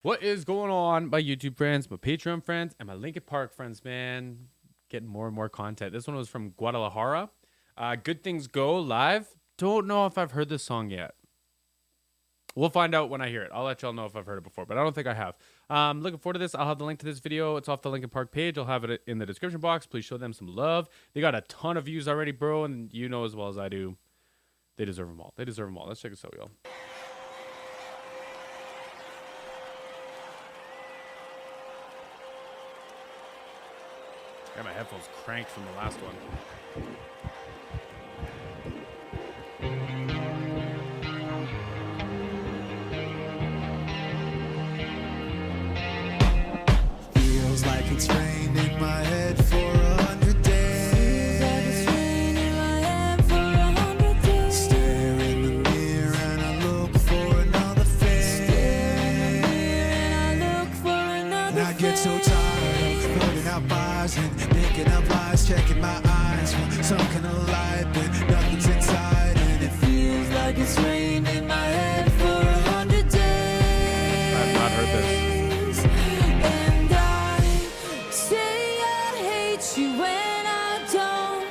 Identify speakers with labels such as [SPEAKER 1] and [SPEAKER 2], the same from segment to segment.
[SPEAKER 1] What is going on, my YouTube friends, my Patreon friends, and my Linkin Park friends, man? Getting more and more content. This one was from Guadalajara. Good Things Go live. Don't know if I've heard this song yet. We'll find out when I hear it. I'll let y'all know if I've heard it before, but I don't think I have. Looking forward to this. I'll have the link to this video. It's off the Linkin Park page. I'll have it in the description box. Please show them some love. They got a ton of views already, bro, and you know as well as I do, they deserve them all. They deserve them all. Let's check this out, y'all. Got my headphones cranked from the last one.
[SPEAKER 2] Feels like it's rained in my head for 100 days. Stare in the mirror and I look for another face. And I get so tired of putting out bars and making up lies, checking my eyes for some kind of light, but nothing's inside. And it feels like it's rained in my head for 100 days.
[SPEAKER 1] I have not heard this.
[SPEAKER 2] And I say I hate you when I don't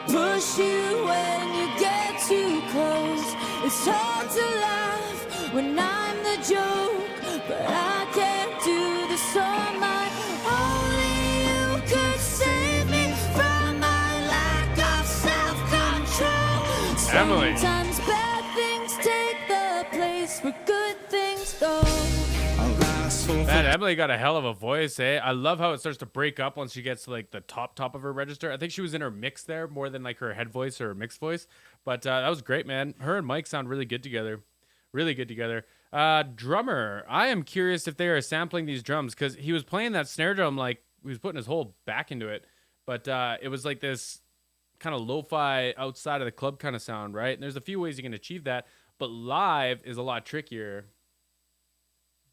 [SPEAKER 2] push you when you get too close. It's hard to laugh when I'm the joke, but I can't do this on my own. Only you could save me from my lack of self-control.
[SPEAKER 1] Emily.
[SPEAKER 2] Sometimes bad things take the place where good things go. I'll ask for
[SPEAKER 1] Man, Emily got a hell of a voice, eh? I love how it starts to break up once she gets to like the top of her register. I think she was in her mix there more than like her head voice or her mixed voice. But that was great, man. Her and Mike sound really good together. Really good together. Drummer. I am curious if they are sampling these drums because he was playing that snare drum like he was putting his whole back into it. But it was like this kind of lo-fi outside of the club kind of sound, right? And there's a few ways you can achieve that. But live is a lot trickier.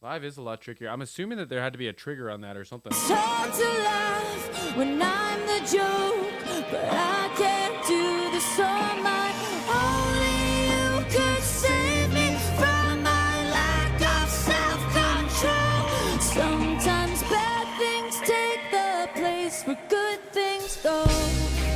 [SPEAKER 1] Live is a lot trickier. I'm assuming that there had to be a trigger on that or something.
[SPEAKER 2] It's hard to laugh when I'm the joke, but I can't do this on my own. Only you could save me from my lack of self-control. Sometimes bad things take the place where good things go.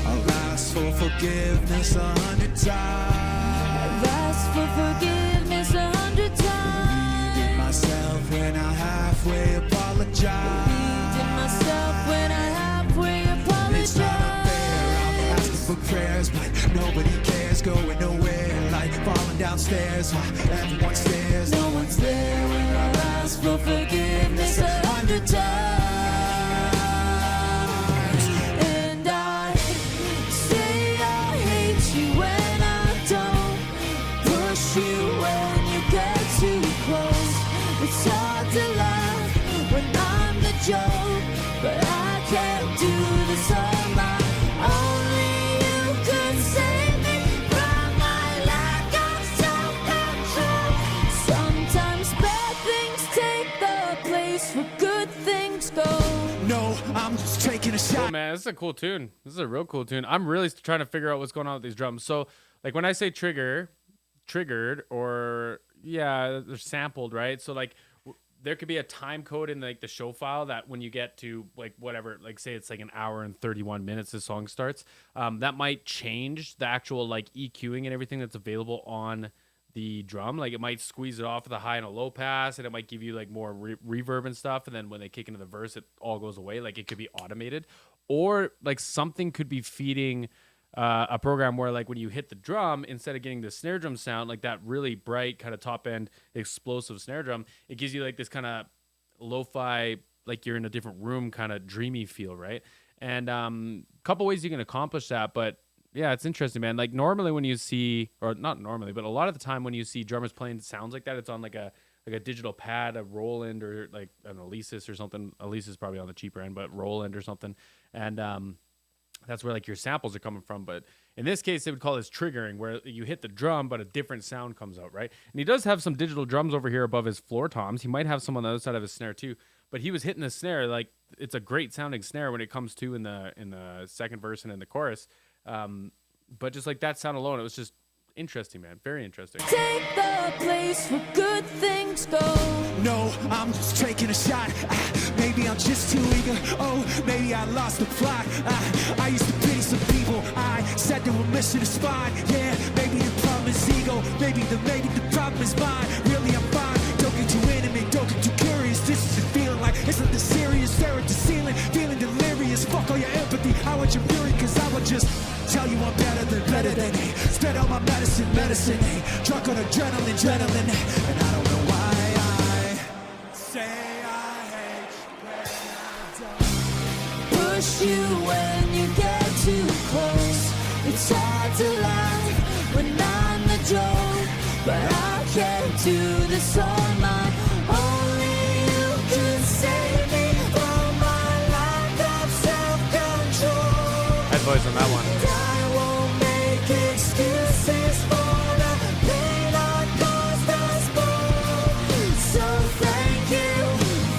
[SPEAKER 2] I'll ask for forgiveness 100 times. I've asked for forgiveness 100 times. Myself when I halfway apologize. Believed in myself when I halfway apologize. It's not unfair, I'm asking for prayers, but nobody cares, going nowhere. Like falling downstairs, everyone stares. No one's there when I ask for forgiveness 100 times. And I say I hate you when I don't push you when you get too close. It's hard to laugh when I'm the joke, but I can't do this on my own. Only you could save me from my lack of self-control. Sometimes bad things take the place where good things go. No, I'm just taking a
[SPEAKER 1] Cool,
[SPEAKER 2] shot.
[SPEAKER 1] man, this is a cool tune. This is a real cool tune. I'm really trying to figure out what's going on with these drums. So, like when I say triggered, or yeah, they're sampled, right? So like there could be a time code in like the show file that when you get to like whatever, like say it's like an hour and 31 minutes the song starts, that might change the actual like EQing and everything that's available on the drum. Like it might squeeze it off with a high and a low pass, and it might give you like more reverb and stuff, and then when they kick into the verse it all goes away. Like it could be automated, or like something could be feeding a program where like when you hit the drum, instead of getting the snare drum sound, like that really bright kind of top end explosive snare drum, it gives you like this kind of lo-fi, like you're in a different room kind of dreamy feel, right? And a couple ways you can accomplish that, but yeah, it's interesting, man. Like normally when you see, or not normally, but a lot of the time when you see drummers playing sounds like that, it's on like a digital pad, a Roland, or like an Alesis or something. Alesis is probably on the cheaper end, but Roland or something. And that's where like your samples are coming from. But in this case, they would call this triggering, where you hit the drum, but a different sound comes out, right? And he does have some digital drums over here above his floor toms. He might have some on the other side of his snare too. But he was hitting the snare, like it's a great sounding snare when it comes to in the second verse and in the chorus. But just like that sound alone, it was just interesting, man. Very interesting.
[SPEAKER 2] Take the place where good things go.
[SPEAKER 3] No, I'm just taking a shot. Maybe I'm just too eager. Oh, maybe I lost the plot. I used to pity some people. I said they were missing a spine. Yeah, maybe the problem is ego. Maybe the problem is mine. Really, I'm fine. Don't get too intimate. Don't get too curious. This isn't feeling like it's not the serious. Stare at the ceiling, feeling delirious. Fuck all your empathy. I want your fury, cause I would just tell you I'm better than me. Spend all my medicine, drunk on adrenaline, and I don't know why I say I hate when I don't.
[SPEAKER 2] Push you when you get too close. It's hard to laugh when I'm the joke, but I can't do this on my own. Only you can save me from my lack of self-control.
[SPEAKER 1] Head voice on that one.
[SPEAKER 2] I won't make excuses for the pain I caused us both. So thank you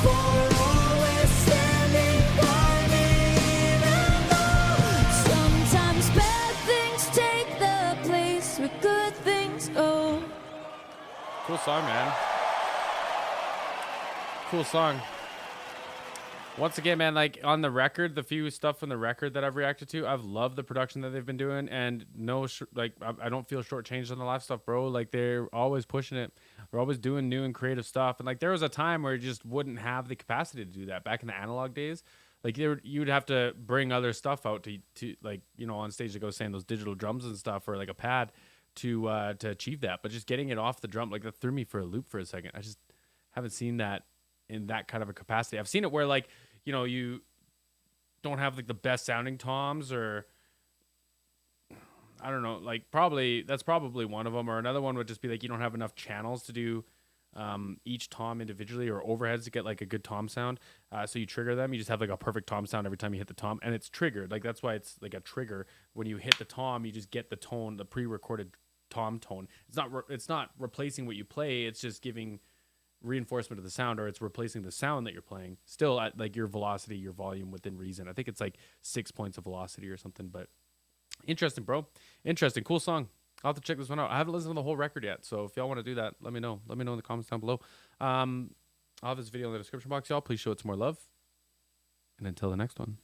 [SPEAKER 2] for always standing by me, even though sometimes bad things take the place where good things go.
[SPEAKER 1] Cool song, man. Cool song. Once again, man, like on the record, the few stuff on the record that I've reacted to, I've loved the production that they've been doing, and I don't feel shortchanged on the live stuff, bro. Like they're always pushing it. They're always doing new and creative stuff, and like there was a time where you just wouldn't have the capacity to do that back in the analog days. Like you'd have to bring other stuff out to like, you know, on stage to go saying those digital drums and stuff, or like a pad to achieve that. But just getting it off the drum, like that threw me for a loop for a second. I just haven't seen that in that kind of a capacity. I've seen it where like, you know, you don't have like the best sounding toms, or I don't know, like that's probably one of them, or another one would just be like you don't have enough channels to do each tom individually, or overheads to get like a good tom sound. So you trigger them, you just have like a perfect tom sound every time you hit the tom, and it's triggered. Like that's why it's like a trigger. When you hit the tom, you just get the tone, the pre-recorded tom tone. It's not replacing what you play. It's just giving reinforcement of the sound, or it's replacing the sound that you're playing, still at like your velocity, your volume within reason. I think it's like 6 points of velocity or something. But interesting, bro. Interesting. Cool song. I'll have to check this one out. I haven't listened to the whole record yet, so if y'all want to do that, let me know. Let me know in the comments down below. I'll have this video in the description box, y'all. Please show it some more love, and until the next one.